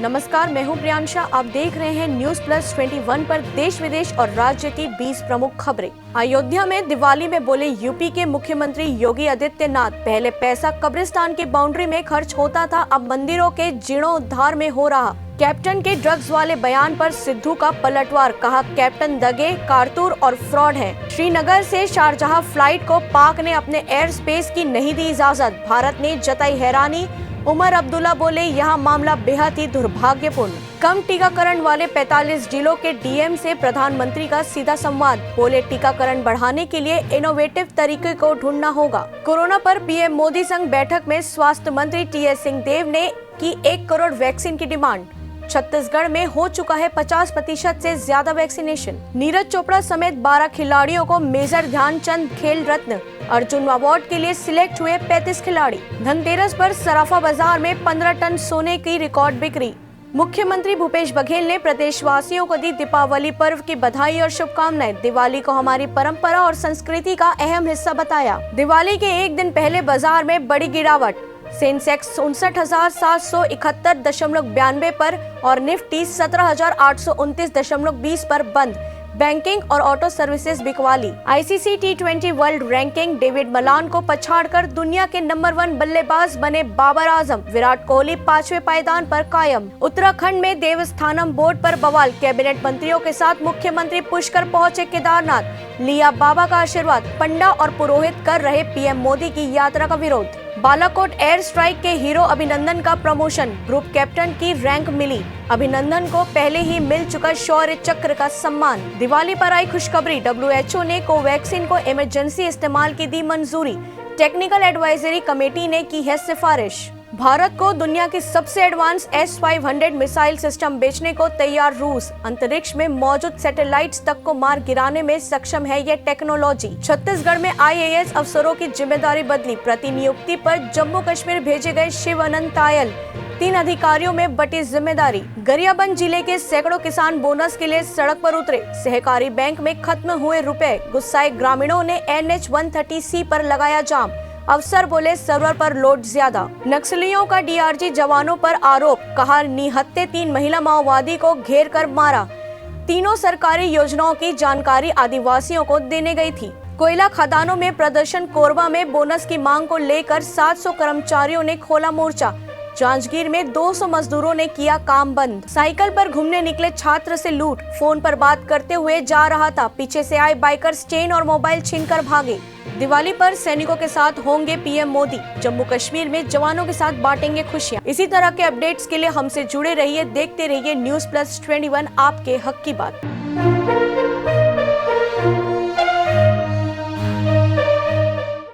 नमस्कार, मैं हूं प्रियांशा। आप देख रहे हैं न्यूज प्लस 21 पर देश विदेश और राज्य की 20 प्रमुख खबरें। अयोध्या में दिवाली में बोले यूपी के मुख्यमंत्री योगी आदित्यनाथ, पहले पैसा कब्रिस्तान की बाउंड्री में खर्च होता था, अब मंदिरों के जीर्णोद्धार में हो रहा। कैप्टन के ड्रग्स वाले बयान पर सिद्धू का पलटवार, कहा कैप्टन दगे, कारतूर और फ्रॉड है। श्रीनगर से शारजाह फ्लाइट को पाक ने अपने एयर स्पेस की नहीं दी इजाजत, भारत ने जताई हैरानी। उमर अब्दुल्ला बोले यह मामला बेहद ही दुर्भाग्यपूर्ण। कम टीकाकरण वाले 45 जिलों के डीएम से प्रधानमंत्री का सीधा संवाद, बोले टीकाकरण बढ़ाने के लिए इनोवेटिव तरीके को ढूंढना होगा। कोरोना पर पीएम मोदी संग बैठक में स्वास्थ्य मंत्री टीएस सिंहदेव ने की 1 करोड़ वैक्सीन की डिमांड। छत्तीसगढ़ में हो चुका है 50% से ज्यादा वैक्सीनेशन। नीरज चोपड़ा समेत 12 खिलाड़ियों को मेजर ध्यानचंद खेल रत्न अर्जुन अवार्ड के लिए सिलेक्ट हुए 35 खिलाड़ी। धनतेरस पर सराफा बाजार में 15 टन सोने की रिकॉर्ड बिक्री। मुख्यमंत्री भूपेश बघेल ने प्रदेशवासियों को दी दीपावली पर्व की बधाई और शुभकामनाएं। दिवाली को हमारी परंपरा और संस्कृति का अहम हिस्सा बताया। दिवाली के एक दिन पहले बाजार में बड़ी गिरावट, सेंसेक्स 59,771.92 पर और निफ्टी 17,829.20 पर बंद। बैंकिंग और ऑटो सर्विसेज बिकवाली। ICC T20 world ranking, David Malan को पछाड़कर दुनिया के नंबर 1 बल्लेबाज बने बाबर आजम। विराट कोहली 5वें पायदान पर कायम। उत्तराखंड में देवस्थानम बोर्ड पर बवाल, कैबिनेट मंत्रियों के साथ मुख्यमंत्री पुष्कर पहुंचे केदारनाथ, लिया बाबा का आशीर्वाद। पंडा और पुरोहित कर रहे पीएम मोदी की यात्रा का विरोध। बालाकोट एयर स्ट्राइक के हीरो अभिनंदन का प्रमोशन, ग्रुप कैप्टन की रैंक मिली। अभिनंदन को पहले ही मिल चुका शौर्य चक्र का सम्मान। दिवाली पर आई खुशखबरी, WHO ने कोवैक्सीन को इमरजेंसी इस्तेमाल की दी मंजूरी। टेक्निकल एडवाइजरी कमेटी ने की है सिफारिश। भारत को दुनिया की सबसे एडवांस S-500 मिसाइल सिस्टम बेचने को तैयार रूस। अंतरिक्ष में मौजूद सैटेलाइट्स तक को मार गिराने में सक्षम है ये टेक्नोलॉजी। छत्तीसगढ़ में IAS अफसरों की जिम्मेदारी बदली, प्रतिनियुक्ति पर जम्मू कश्मीर भेजे गए शिव अनंत आयल। 3 अधिकारियों में बटी जिम्मेदारी। गरियाबंद जिले के सैकड़ों किसान बोनस के लिए सड़क पर उतरे। सहकारी बैंक में खत्म हुए रुपए, गुस्साए ग्रामीणों ने NH 130C पर लगाया जाम। अफसर बोले सर्वर पर लोड ज्यादा। नक्सलियों का DRG जवानों पर आरोप, कहा निहत्थे 3 महिला माओवादी को घेर कर मारा। तीनों सरकारी योजनाओं की जानकारी आदिवासियों को देने गई थी। कोयला खदानों में प्रदर्शन, कोरबा में बोनस की मांग को लेकर 700 कर्मचारियों ने खोला मोर्चा। जांजगीर में 200 मजदूरों ने किया काम बंद। साइकिल पर घूमने निकले छात्र से लूट, फोन पर बात करते हुए जा रहा था, पीछे से आए बाइकर्स चेन और मोबाइल छीनकर भागे। दिवाली पर सैनिकों के साथ होंगे पीएम मोदी, जम्मू कश्मीर में जवानों के साथ बांटेंगे खुशियां। इसी तरह के अपडेट्स के लिए हमसे जुड़े रहिए, देखते रहिए न्यूज प्लस 21, आपके हक की बात।